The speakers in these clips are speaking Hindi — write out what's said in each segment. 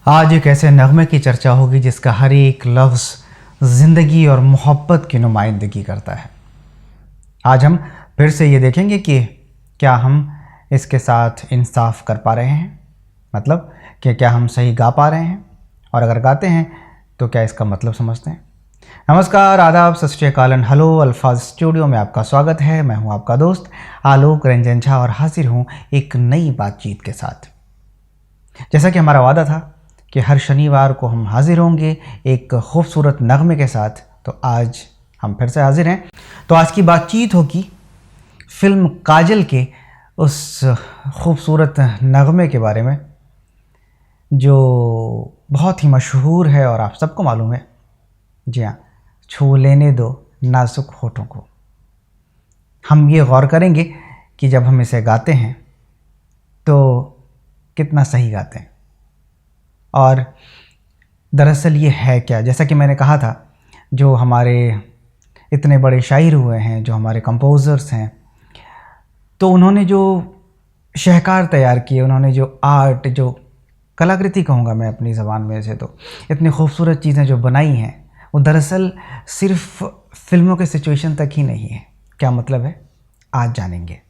आज एक ऐसे नगमे की चर्चा होगी जिसका हर एक लफ्ज़ ज़िंदगी और मोहब्बत की नुमाइंदगी करता है। आज हम फिर से ये देखेंगे कि क्या हम इसके साथ इंसाफ कर पा रहे हैं, मतलब कि क्या हम सही गा पा रहे हैं, और अगर गाते हैं तो क्या इसका मतलब समझते हैं। नमस्कार, आदाब, सत श्री अकाल, हेलो। अल्फाज स्टूडियो में आपका स्वागत है। मैं हूं आपका दोस्त आलोक रंजन झा और हाजिर हूं एक नई बातचीत के साथ। जैसा कि हमारा वादा था कि हर शनिवार को हम हाजिर होंगे एक खूबसूरत नगमे के साथ, तो आज हम फिर से हाजिर हैं। तो आज की बातचीत होगी फिल्म काजल के उस खूबसूरत नगमे के बारे में जो बहुत ही मशहूर है और आप सबको मालूम है। जी हाँ, छू लेने दो नाजुक होठों को। हम ये गौर करेंगे कि जब हम इसे गाते हैं तो कितना सही गाते हैं, और दरअसल ये है क्या। जैसा कि मैंने कहा था, जो हमारे इतने बड़े शायर हुए हैं, जो हमारे कंपोज़र्स हैं, तो उन्होंने जो शाहकार तैयार किए, उन्होंने जो आर्ट, जो कलाकृति कहूँगा मैं अपनी ज़बान में से, तो इतनी खूबसूरत चीज़ें जो बनाई हैं, वो दरअसल सिर्फ फिल्मों के सिचुएशन तक ही नहीं है। क्या मतलब है, आज जानेंगे।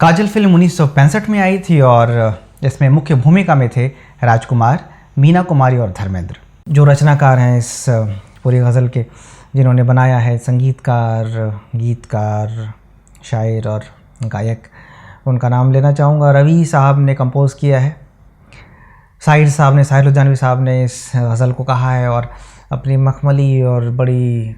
काजल फिल्म 1965 में आई थी और इसमें मुख्य भूमिका में थे राजकुमार, मीना कुमारी और धर्मेंद्र। जो रचनाकार हैं इस पूरी गज़ल के, जिन्होंने बनाया है, संगीतकार, गीतकार, शायर और गायक, उनका नाम लेना चाहूँगा। रवि साहब ने कंपोज़ किया है, साहिर लुधियानवी साहब ने इस गज़ल को कहा है, और अपनी मखमली और बड़ी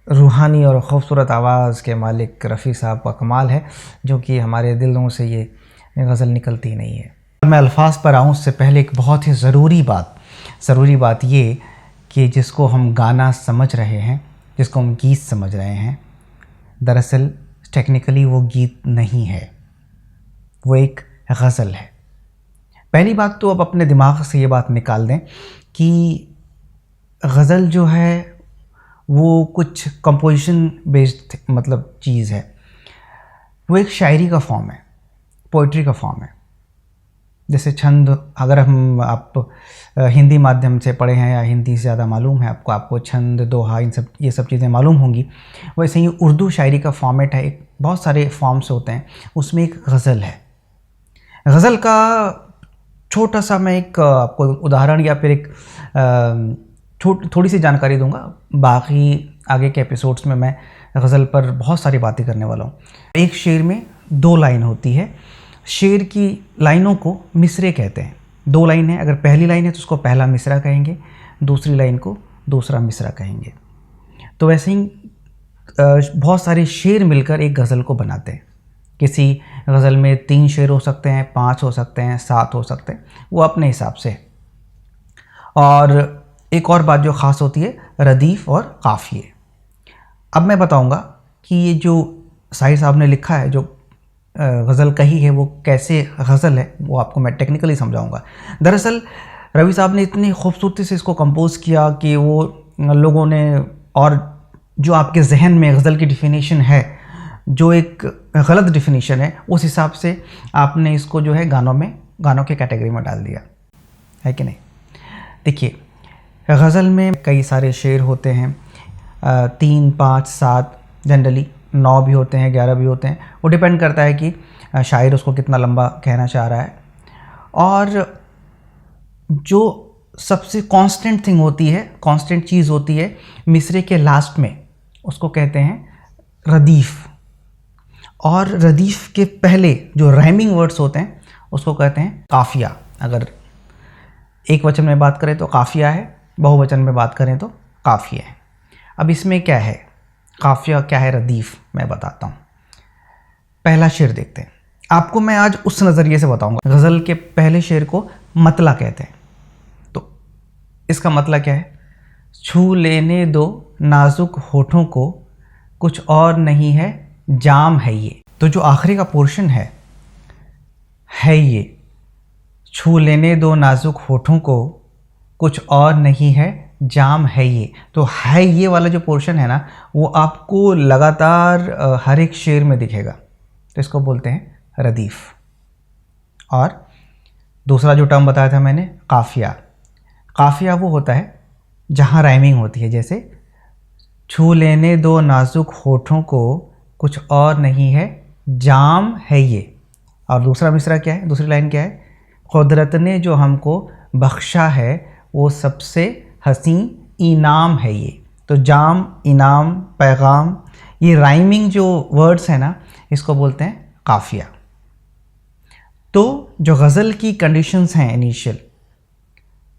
रूहानी और ख़ूबसूरत आवाज़ के मालिक रफ़ी साहब का कमाल है, जो कि हमारे दिलों से ये गज़ल निकलती नहीं है। मैं अल्फाज पर आऊँ उससे पहले एक बहुत ही ज़रूरी बात ये कि जिसको हम गाना समझ रहे हैं, जिसको हम गीत समझ रहे हैं, दरअसल टेक्निकली वो गीत नहीं है, वो एक गज़ल है। पहली बात तो अब अपने दिमाग से ये बात निकाल दें कि गज़ल जो है वो कुछ कंपोजिशन बेस्ड मतलब चीज़ है। वो एक शायरी का फॉर्म है, पोइट्री का फॉर्म है। जैसे छंद, अगर आप हिंदी माध्यम से पढ़े हैं या हिंदी से ज़्यादा मालूम है आपको छंद, दोहा, ये सब चीज़ें मालूम होंगी। वैसे ही उर्दू शायरी का फॉर्मेट है, एक बहुत सारे फॉर्म्स होते हैं, उसमें एक गज़ल है। गज़ल का छोटा सा मैं एक आपको उदाहरण या फिर एक थोड़ी सी जानकारी दूंगा। बाकी आगे के एपिसोड्स में मैं गज़ल पर बहुत सारी बातें करने वाला हूँ। एक शेर में 2 लाइन होती है। शेर की लाइनों को मिसरे कहते हैं। 2 लाइन है, अगर पहली लाइन है तो उसको पहला मिसरा कहेंगे, दूसरी लाइन को दूसरा मिसरा कहेंगे। तो वैसे ही बहुत सारे शेर मिलकर एक गज़ल को बनाते हैं। किसी गज़ल में 3 शेर हो सकते हैं, 5 हो सकते हैं, 7 हो सकते हैं, वो अपने हिसाब से। और एक और बात जो ख़ास होती है, रदीफ़ और काफ़िए। अब मैं बताऊंगा कि ये जो साहिर साहब ने लिखा है, जो गज़ल कही है, वो कैसे गज़ल है, वो आपको मैं टेक्निकली समझाऊंगा। दरअसल रवि साहब ने इतनी खूबसूरती से इसको कंपोज़ किया कि वो लोगों ने, और जो आपके जहन में गज़ल की डिफिनीशन है, जो एक गलत डिफिनीशन है, उस हिसाब से आपने इसको जो है गानों के कैटेगरी में डाल दिया है कि नहीं। देखिए, गज़ल में कई सारे शेर होते हैं, 3, 5, 7, जनरली 9 भी होते हैं, 11 भी होते हैं। वो डिपेंड करता है कि शायर उसको कितना लंबा कहना चाह रहा है। और जो सबसे कांस्टेंट थिंग होती है, कांस्टेंट चीज़ होती है मिसरे के लास्ट में, उसको कहते हैं रदीफ़। और रदीफ़ के पहले जो राइमिंग वर्ड्स होते हैं उसको कहते हैं काफ़िया। अगर एक वचन में बात करें तो काफ़िया है, बहुवचन में बात करें तो काफ़िया है। अब इसमें क्या है काफ़िया, क्या है रदीफ़, मैं बताता हूँ। पहला शेर देखते हैं। आपको मैं आज उस नज़रिए से बताऊँगा। गज़ल के पहले शेर को मतला कहते हैं। तो इसका मतलब क्या है, छू लेने दो नाजुक होठों को, कुछ और नहीं है जाम है ये। तो जो आखिरी का पोर्शन है ये, छू लेने दो नाजुक होठों को, कुछ और नहीं है जाम है ये। तो है ये वाला जो पोर्शन है ना, वो आपको लगातार हर एक शेर में दिखेगा। तो इसको बोलते हैं रदीफ़। और दूसरा जो टर्म बताया था मैंने, काफ़िया। काफिया वो होता है जहाँ राइमिंग होती है, जैसे छू लेने दो नाजुक होठों को कुछ और नहीं है जाम है ये। और दूसरा मिसरा क्या है, दूसरी लाइन क्या है, कुदरत ने जो हमको बख्शा है वो सबसे हसीं इनाम है ये। तो जाम, इनाम, पैगाम, ये राइमिंग जो वर्ड्स हैं ना, इसको बोलते हैं काफिया। तो जो गज़ल की कंडीशंस हैं इनिशियल,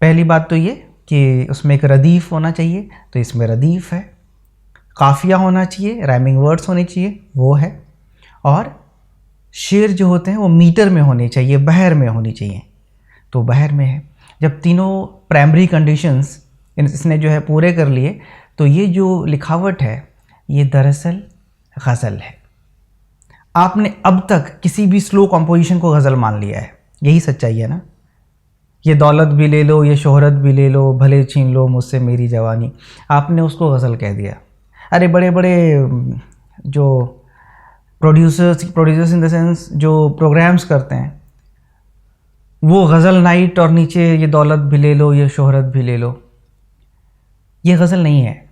पहली बात तो ये कि उसमें एक रदीफ़ होना चाहिए, तो इसमें रदीफ़ है। काफिया होना चाहिए, राइमिंग वर्ड्स होने चाहिए, वो है। और शेर जो होते हैं वो मीटर में होने चाहिए, बहर में होनी चाहिए, तो बहर में है। जब तीनों प्राइमरी कंडीशंस इसने जो है पूरे कर लिए, तो ये जो लिखावट है ये दरअसल गज़ल है। आपने अब तक किसी भी स्लो कंपोजिशन को गज़ल मान लिया है, यही सच्चाई है ना। ये दौलत भी ले लो, ये शोहरत भी ले लो, भले छीन लो मुझसे मेरी जवानी, आपने उसको गज़ल कह दिया। अरे बड़े बड़े जो प्रोड्यूसर्स इन द सेंस जो प्रोग्राम्स करते हैं, वो गज़ल नाइट और नीचे ये दौलत भी ले लो, ये शोहरत भी ले लो, ये गज़ल नहीं है।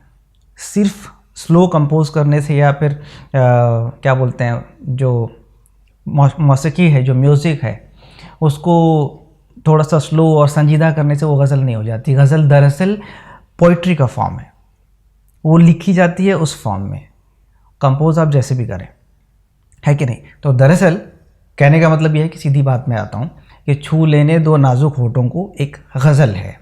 सिर्फ स्लो कंपोज करने से या फिर क्या बोलते हैं, जो मौसीकी है, जो म्यूज़िक है, उसको थोड़ा सा स्लो और संजीदा करने से वो गज़ल नहीं हो जाती। गज़ल दरअसल पोइट्री का फॉर्म है, वो लिखी जाती है उस फॉर्म में, कंपोज आप जैसे भी करें, है कि नहीं। तो दरअसल कहने का मतलब यह है कि सीधी बात में आता हूँ कि छू लेने दो नाजुक होठों को एक गज़ल है,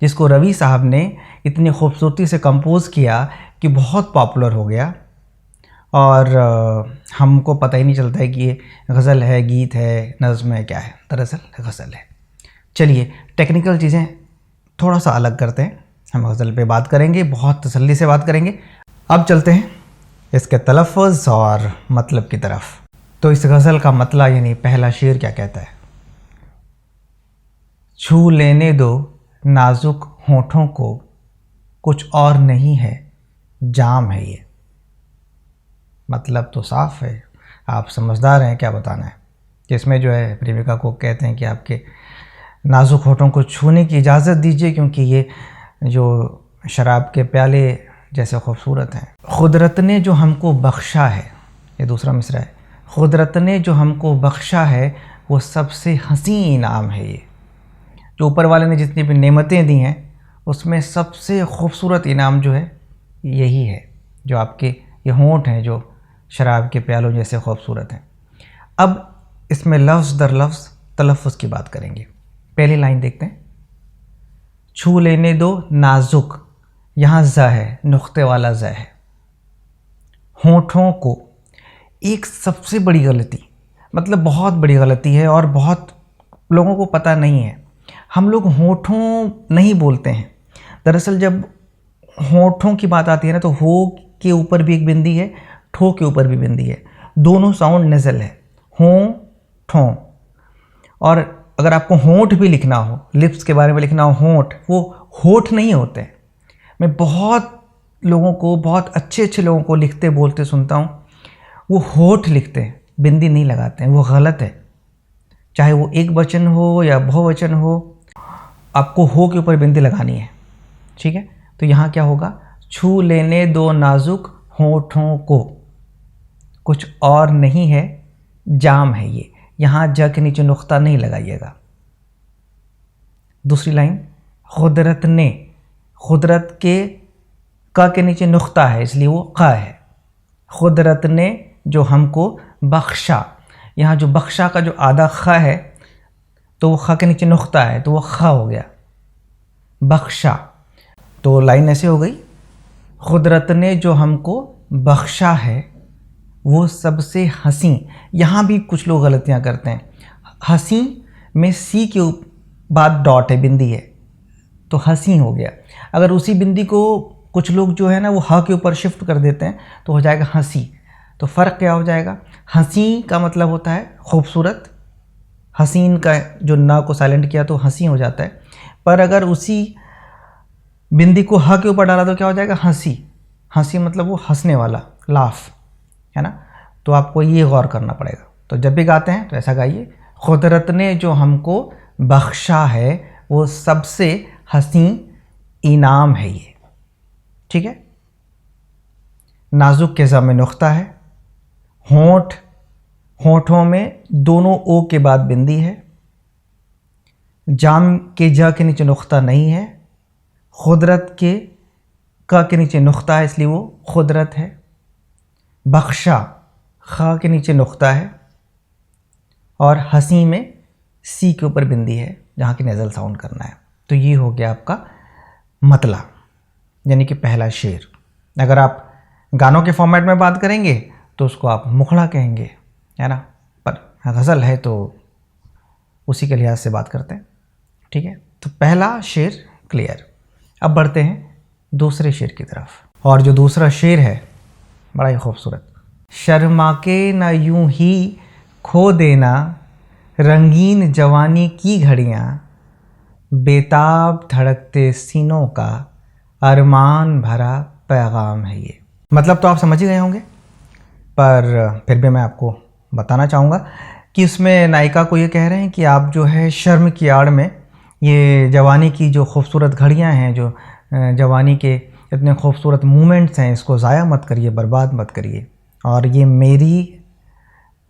जिसको रवि साहब ने इतनी खूबसूरती से कंपोज़ किया कि बहुत पॉपुलर हो गया, और हमको पता ही नहीं चलता है कि ये गज़ल है, गीत है, नज़्म है, क्या है, दरअसल गज़ल है। चलिए टेक्निकल चीज़ें थोड़ा सा अलग करते हैं, हम गज़ल पे बात करेंगे, बहुत तसल्ली से बात करेंगे। अब चलते हैं इसके तलफ़्फ़ुज़ और मतलब की तरफ। तो इस गज़ल का मतलब यानी पहला शेर क्या कहता है, छू लेने दो नाजुक होठों को कुछ और नहीं है जाम है ये। मतलब तो साफ़ है, आप समझदार हैं, क्या बताना है कि इसमें जो है प्रेमिका को कहते हैं कि आपके नाजुक होठों को छूने की इजाज़त दीजिए, क्योंकि ये जो शराब के प्याले जैसे खूबसूरत हैं। कुदरत ने जो हमको बख्शा है, ये दूसरा मिसरा है, कुदरत ने जो हमको बख्शा है वो सबसे हसीं इनाम है ये। जो ऊपर वाले ने जितनी भी नेमतें दी हैं, उसमें सबसे खूबसूरत इनाम जो है यही है, जो आपके ये होंठ हैं जो शराब के प्यालों जैसे खूबसूरत हैं। अब इसमें लफ्ज़ दर लफ्ज़ तलफ़्फ़ुज़ की बात करेंगे। पहली लाइन देखते हैं, छू लेने दो नाजुक, यहाँ ज़ है, नुक्ते वाला ज़ है, होठों को। एक सबसे बड़ी गलती, मतलब बहुत बड़ी गलती है और बहुत लोगों को पता नहीं है, हम लोग होठों नहीं बोलते हैं। दरअसल जब होठों की बात आती है ना, तो हो के ऊपर भी एक बिंदी है, ठो के ऊपर भी बिंदी है, दोनों साउंड नज़ल है, हों ठों। और अगर आपको होंठ भी लिखना हो, लिप्स के बारे में लिखना हो, होंठ, वो होठ नहीं होते हैं। मैं बहुत लोगों को, बहुत अच्छे अच्छे लोगों को लिखते बोलते सुनता हूँ, वो होठ लिखते हैं, बिंदी नहीं लगाते हैं, वो गलत है। चाहे वो एक वचन हो या बहुवचन हो, आपको हो के ऊपर बिंदी लगानी है, ठीक है। तो यहाँ क्या होगा, छू लेने दो नाजुक होठों को कुछ और नहीं है जाम है ये। यहाँ ज के नीचे नुक्ता नहीं लगाइएगा। दूसरी लाइन, कुदरत ने, कुदरत के नीचे नुक्ता है इसलिए वो क़ा है। कुदरत ने जो हमको बख्शा, यहाँ जो बख्शा का जो आधा ख़ है, तो वो ख़ के नीचे नुक्ता है, तो वो ख़ हो गया, बख्शा। तो लाइन ऐसे हो गई, कुदरत ने जो हमको बख्शा है वो सबसे हसीं। यहाँ भी कुछ लोग गलतियाँ करते हैं, हसीं में सी के बाद डॉट है, बिंदी है, तो हसीं हो गया। अगर उसी बिंदी को कुछ लोग जो है ना वो ह के ऊपर शिफ्ट कर देते हैं, तो हो जाएगा हंसी। तो फ़र्क क्या हो जाएगा, हसीं का मतलब होता है खूबसूरत, हसीन का जो ना को साइलेंट किया तो हंसी हो जाता है, पर अगर उसी बिंदी को ह के ऊपर डाला तो क्या हो जाएगा, हंसी। हंसी मतलब वो हंसने वाला, लाफ, है ना। तो आपको ये गौर करना पड़ेगा। तो जब भी गाते हैं तो ऐसा गाइए, कुदरत ने जो हमको बख्शा है वो सबसे हंसी इनाम है ये, ठीक है। नाजुक के ज़ा में नुक्ता है, होंठ, होंठों में दोनों ओ के बाद बिंदी है, जाम के जा के नीचे नुक्ता नहीं है, खुदरत के का के नीचे नुक्ता है इसलिए वो खुदरत है, बख्शा खा के नीचे नुक्ता है, और हंसी में सी के ऊपर बिंदी है जहाँ की नेज़ल साउंड करना है। तो ये हो गया आपका मतला, यानी कि पहला शेर। अगर आप गानों के फॉर्मेट में बात करेंगे तो उसको आप मुखड़ा कहेंगे, है ना, पर गज़ल है तो उसी के लिहाज से बात करते हैं, ठीक है। तो पहला शेर क्लियर। अब बढ़ते हैं दूसरे शेर की तरफ, और जो दूसरा शेर है बड़ा ही खूबसूरत। शर्मा के ना यूं ही खो देना रंगीन जवानी की घड़ियाँ, बेताब धड़कते सीनों का अरमान भरा पैगाम है ये। मतलब तो आप समझ ही गए होंगे, पर फिर भी मैं आपको बताना चाहूँगा कि इसमें नायिका को ये कह रहे हैं कि आप जो है शर्म की आड़ में ये जवानी की जो खूबसूरत घड़ियाँ हैं, जो जवानी के इतने खूबसूरत मोमेंट्स हैं, इसको ज़ाया मत करिए, बर्बाद मत करिए। और ये मेरी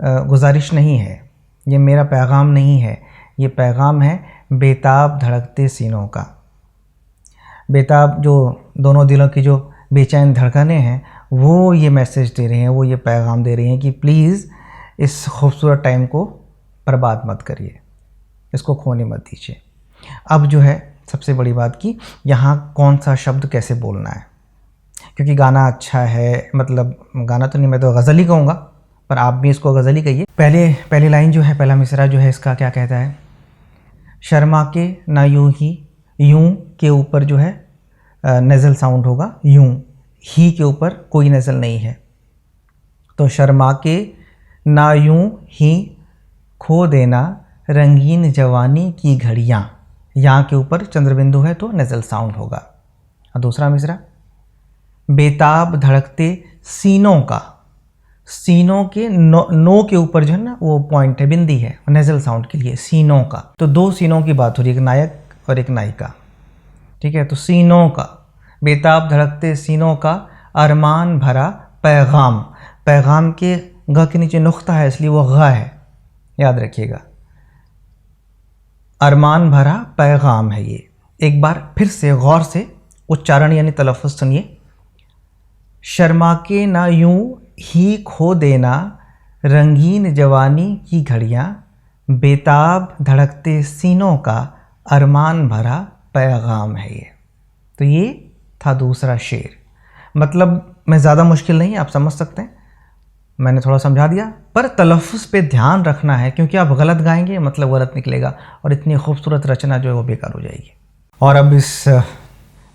गुजारिश नहीं है, ये मेरा पैगाम नहीं है, ये पैगाम है बेताब धड़कते सीनों का। बेताब जो दोनों दिलों की जो बेचैन धड़कनें हैं वो ये मैसेज दे रहे हैं, वो ये पैगाम दे रही हैं कि प्लीज़ इस खूबसूरत टाइम को बर्बाद मत करिए, इसको खोने मत दीजिए। अब जो है सबसे बड़ी बात कि यहाँ कौन सा शब्द कैसे बोलना है, क्योंकि गाना अच्छा है, मतलब गाना तो नहीं, मैं तो गज़ल ही कहूँगा, पर आप भी इसको गज़ल ही कहिए। पहली लाइन जो है, पहला मिसरा जो है इसका क्या कहता है, शर्मा के ना यूं ही, यूं के ऊपर जो है नेज़ल साउंड होगा, यूं, ही के ऊपर कोई नेज़ल नहीं है, तो शर्मा के ना यूं ही खो देना रंगीन जवानी की घड़ियाँ, यहाँ के ऊपर चंद्रबिंदु है तो नेज़ल साउंड होगा। और दूसरा मिसरा, बेताब धड़कते सीनों का, सीनों के नो के ऊपर जो है ना वो पॉइंट है, बिंदी है नेज़ल साउंड के लिए, सीनों का। तो दो सीनों की बात हो रही है, एक नायक और एक नायिका, ठीक है। तो सीनों का, बेताब धड़कते सीनों का अरमान भरा पैगाम, पैगाम के ग के नीचे नुक्ता है इसलिए वो ग है, याद रखिएगा। अरमान भरा पैगाम है ये। एक बार फिर से गौर से उच्चारण यानी तलफ़्फ़ुज़ सुनिए। शर्मा के ना यूं ही खो देना रंगीन जवानी की घड़ियाँ, बेताब धड़कते सीनों का अरमान भरा पैगाम है ये। तो ये था दूसरा शेर। मतलब मैं ज़्यादा मुश्किल नहीं, आप समझ सकते हैं, मैंने थोड़ा समझा दिया, पर तलफ़्फ़ुज़ पे ध्यान रखना है, क्योंकि आप गलत गाएंगे मतलब गलत निकलेगा और इतनी खूबसूरत रचना जो है वो बेकार हो जाएगी। और अब इस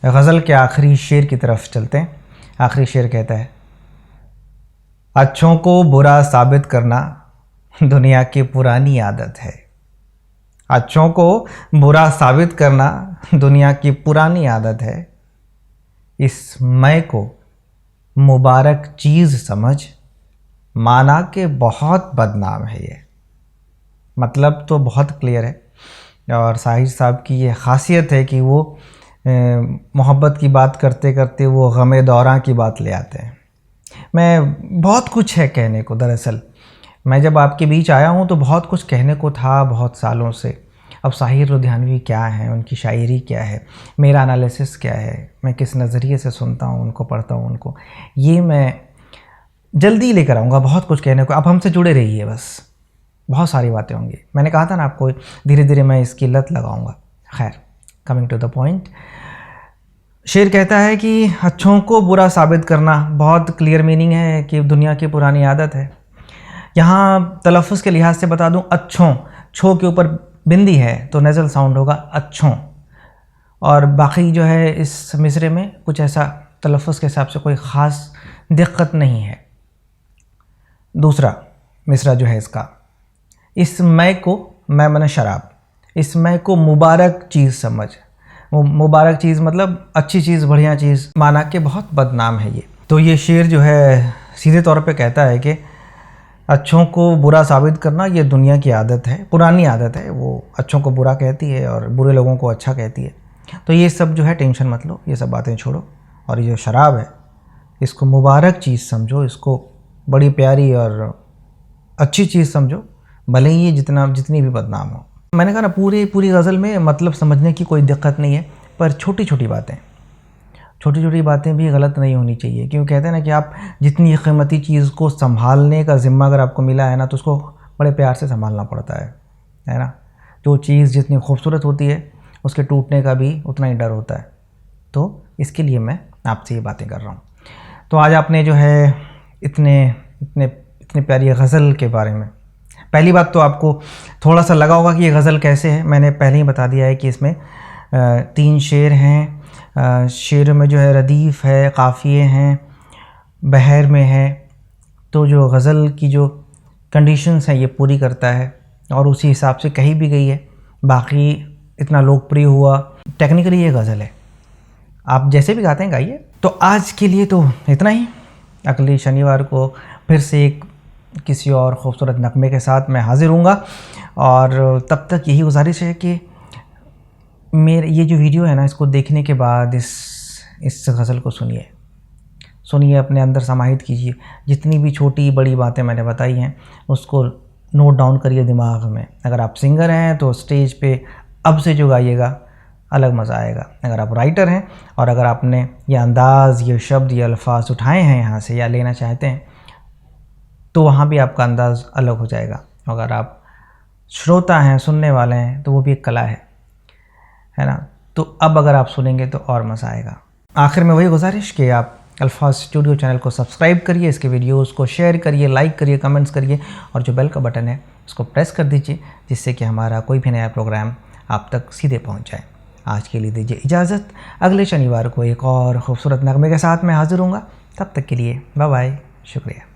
गज़ल के आखिरी शेर की तरफ चलते हैं। आखिरी शेर कहता है, अच्छों को बुरा साबित करना दुनिया की पुरानी आदत है। अच्छों को बुरा साबित करना दुनिया की पुरानी आदत है। इस मैं को मुबारक चीज़ समझ, माना कि बहुत बदनाम है ये। मतलब तो बहुत क्लियर है, और साहिर साहब की ये ख़ासियत है कि वो मोहब्बत की बात करते करते वो गमे दौरां की बात ले आते हैं। मैं बहुत कुछ है कहने को, दरअसल मैं जब आपके बीच आया हूँ तो बहुत कुछ कहने को था बहुत सालों से। अब साहिर लुधियानवी क्या है, उनकी शायरी क्या है, मेरा एनालिसिस क्या है, मैं किस नज़रिए से सुनता हूँ उनको, पढ़ता हूँ उनको, ये मैं जल्दी लेकर आऊँगा। बहुत कुछ कहने को, आप हमसे जुड़े रहिए, बस बहुत सारी बातें होंगी। मैंने कहा था ना आपको, धीरे धीरे मैं इसकी लत लगाऊँगा। खैर, कमिंग टू द पॉइंट, शेर कहता है कि अच्छों को बुरा साबित करना, बहुत क्लियर मीनिंग है कि दुनिया की पुरानी आदत है। यहाँ तलफ़्फ़ुज़ के लिहाज से बता दूँ, अच्छों, छो के ऊपर बिंदी है तो नेज़ल साउंड होगा अच्छों, और बाकी जो है इस मिसरे में कुछ ऐसा तलफ़्फ़ुज़ के हिसाब से कोई ख़ास दिक्कत नहीं है। दूसरा मिसरा जो है इसका, इस मैं को, मैं माने शराब, इस मैं को मुबारक चीज़ समझ। मुबारक चीज़ मतलब अच्छी चीज़, बढ़िया चीज़, माना कि बहुत बदनाम है ये। तो ये शेर जो है सीधे तौर पे कहता है कि अच्छों को बुरा साबित करना ये दुनिया की आदत है, पुरानी आदत है। वो अच्छों को बुरा कहती है और बुरे लोगों को अच्छा कहती है। तो ये सब जो है टेंशन मत लो, ये सब बातें छोड़ो, और ये जो शराब है इसको मुबारक चीज़ समझो, इसको बड़ी प्यारी और अच्छी चीज़ समझो, भले ही ये जितनी भी बदनाम हो। मैंने कहा ना, पूरी गज़ल में मतलब समझने की कोई दिक्कत नहीं है, पर छोटी छोटी बातें भी गलत नहीं होनी चाहिए। क्यों कहते हैं ना कि आप जितनी कीमती चीज़ को संभालने का ज़िम्मा अगर आपको मिला है ना, तो उसको बड़े प्यार से संभालना पड़ता है ना। जो चीज़ जितनी खूबसूरत होती है उसके टूटने का भी उतना ही डर होता है। तो इसके लिए मैं आपसे ये बातें कर रहा हूँ। तो आज आपने जो है इतने प्यारी गज़ल के बारे में, पहली बात तो आपको थोड़ा सा लगा होगा कि ये गज़ल कैसे है। मैंने पहले ही बता दिया है कि इसमें 3 शेर हैं। शेर में जो है रदीफ़ है, काफ़िए हैं, बहर में है। तो जो गज़ल की जो कंडीशंस हैं ये पूरी करता है और उसी हिसाब से कही भी गई है। बाकी इतना लोकप्रिय हुआ, टेक्निकली ये गज़ल है, आप जैसे भी गाते हैं गाइए। तो आज के लिए तो इतना ही। अगले शनिवार को फिर से एक किसी और ख़ूबसूरत नगमे के साथ मैं हाज़िर हूँगा, और तब तक यही गुजारिश है कि मेरे ये जो वीडियो है ना, इसको देखने के बाद इस गज़ल को सुनिए, अपने अंदर समाहित कीजिए। जितनी भी छोटी बड़ी बातें मैंने बताई हैं उसको नोट डाउन करिए दिमाग में। अगर आप सिंगर हैं तो स्टेज पे अब से जो गाइएगा अलग मज़ा आएगा। अगर आप राइटर हैं और अगर आपने ये अंदाज़, ये शब्द, ये अल्फाज उठाए हैं यहाँ से या लेना चाहते हैं, तो वहाँ भी आपका अंदाज़ अलग हो जाएगा। अगर आप श्रोता हैं, सुनने वाले हैं, तो वो भी एक कला है ना। तो अब अगर आप सुनेंगे तो और मज़ा आएगा। आखिर में वही गुजारिश कि आप अल्फाज स्टूडियो चैनल को सब्सक्राइब करिए, इसके वीडियोज़ को शेयर करिए, लाइक करिए, कमेंट्स करिए, और जो बेल का बटन है उसको प्रेस कर दीजिए, जिससे कि हमारा कोई भी नया प्रोग्राम आप तक सीधे पहुँच जाए। आज के लिए दीजिए इजाज़त। अगले शनिवार को एक और ख़ूबसूरत नगमे के साथ मैं हाज़िर हूँगा। तब तक के लिए बाय बाय, शुक्रिया।